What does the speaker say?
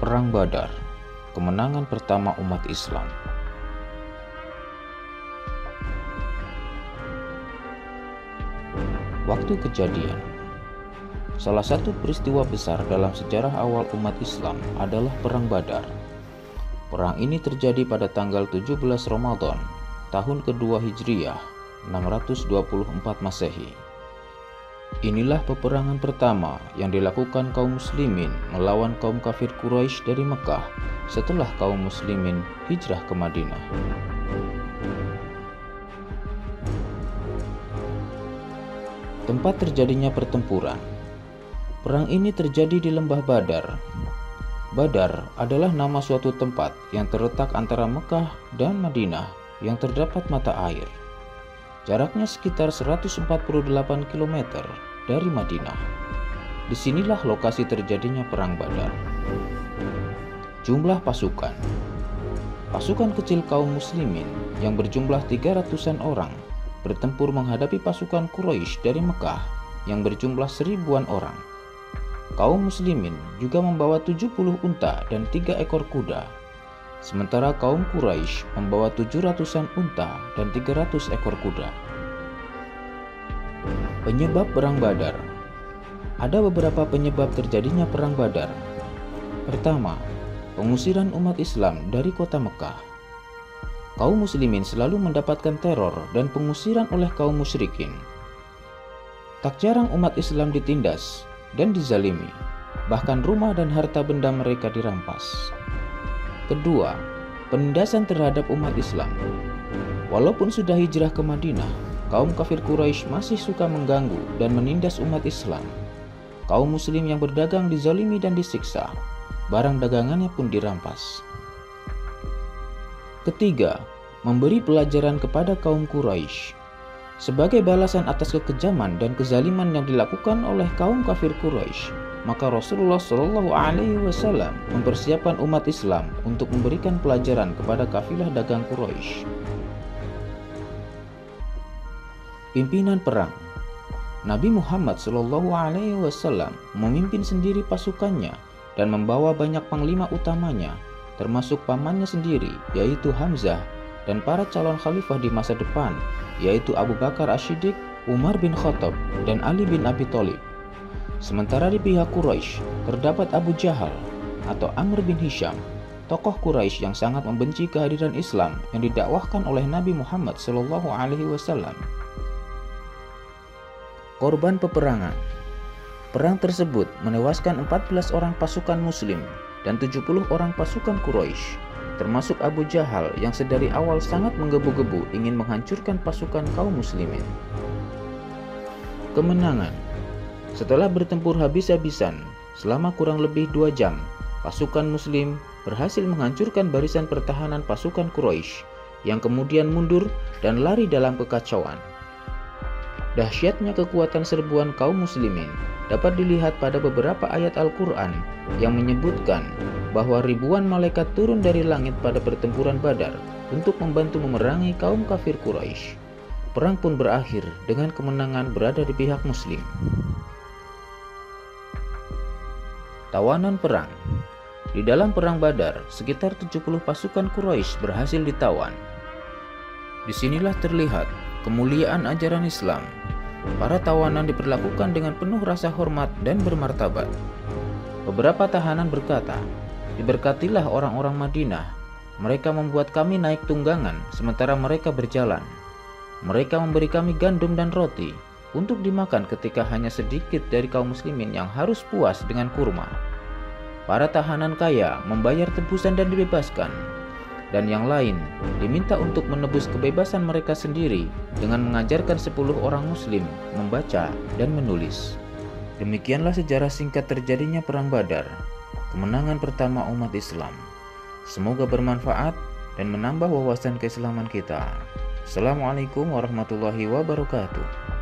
Perang Badar, kemenangan pertama umat Islam. Waktu kejadian. Salah satu peristiwa besar dalam sejarah awal umat Islam adalah Perang Badar. Perang ini terjadi pada tanggal 17 Ramadan, tahun kedua Hijriyah, 624 Masehi. Inilah peperangan pertama yang dilakukan kaum muslimin melawan kaum kafir Quraisy dari Mekah setelah kaum muslimin hijrah ke Madinah. Tempat terjadinya pertempuran. Perang ini terjadi di lembah Badar. Badar adalah nama suatu tempat yang terletak antara Mekah dan Madinah yang terdapat mata air. Jaraknya sekitar 148 km dari Madinah. Disinilah lokasi terjadinya Perang Badar. Jumlah pasukan. Pasukan kecil kaum muslimin yang berjumlah 300-an orang bertempur menghadapi pasukan Quraisy dari Mekah yang berjumlah 1000-an orang. Kaum muslimin juga membawa 70 unta dan 3 ekor kuda. Sementara kaum Quraisy membawa 700-an unta dan 300 ekor kuda. Penyebab Perang Badar. Ada beberapa penyebab terjadinya Perang Badar. Pertama, pengusiran umat Islam dari kota Mekah. Kaum muslimin selalu mendapatkan teror dan pengusiran oleh kaum musyrikin. Tak jarang umat Islam ditindas dan dizalimi, bahkan rumah dan harta benda mereka dirampas. Kedua, penindasan terhadap umat Islam. Walaupun sudah hijrah ke Madinah, kaum kafir Quraisy masih suka mengganggu dan menindas umat Islam. Kaum muslim yang berdagang dizalimi dan disiksa, barang dagangannya pun dirampas. Ketiga, memberi pelajaran kepada kaum Quraisy. Sebagai balasan atas kekejaman dan kezaliman yang dilakukan oleh kaum kafir Quraisy, maka Rasulullah SAW mempersiapkan umat Islam untuk memberikan pelajaran kepada kafilah dagang Quraisy. Pimpinan perang. Nabi Muhammad SAW memimpin sendiri pasukannya dan membawa banyak panglima utamanya, termasuk pamannya sendiri, yaitu Hamzah, dan para calon khalifah di masa depan, yaitu Abu Bakar As-Siddiq, Umar bin Khattab, dan Ali bin Abi Thalib. Sementara di pihak Quraisy terdapat Abu Jahal atau Amr bin Hisham, tokoh Quraisy yang sangat membenci kehadiran Islam yang didakwahkan oleh Nabi Muhammad SAW. Korban peperangan. Perang tersebut menewaskan 14 orang pasukan muslim dan 70 orang pasukan Quraisy, termasuk Abu Jahal yang sedari awal sangat menggebu-gebu ingin menghancurkan pasukan kaum muslimin. Kemenangan. Setelah bertempur habis-habisan selama kurang lebih 2 jam, pasukan muslim berhasil menghancurkan barisan pertahanan pasukan Quraisy yang kemudian mundur dan lari dalam kekacauan. Dahsyatnya kekuatan serbuan kaum muslimin dapat dilihat pada beberapa ayat Al-Quran yang menyebutkan bahwa ribuan malaikat turun dari langit pada pertempuran Badar untuk membantu memerangi kaum kafir Quraisy. Perang pun berakhir dengan kemenangan berada di pihak muslim. Tawanan perang. Di dalam Perang Badar, sekitar 70 pasukan Quraisy berhasil ditawan. Disinilah terlihat kemuliaan ajaran Islam. Para tawanan diperlakukan dengan penuh rasa hormat dan bermartabat. Beberapa tahanan berkata, "Diberkatilah orang-orang Madinah. Mereka membuat kami naik tunggangan sementara mereka berjalan. Mereka memberi kami gandum dan roti untuk dimakan ketika hanya sedikit dari kaum muslimin yang harus puas dengan kurma." Para tahanan kaya membayar tebusan dan dibebaskan, dan yang lain diminta untuk menebus kebebasan mereka sendiri dengan mengajarkan 10 orang muslim membaca dan menulis. Demikianlah sejarah singkat terjadinya Perang Badar, kemenangan pertama umat Islam. Semoga bermanfaat dan menambah wawasan keislaman kita. Assalamualaikum warahmatullahi wabarakatuh.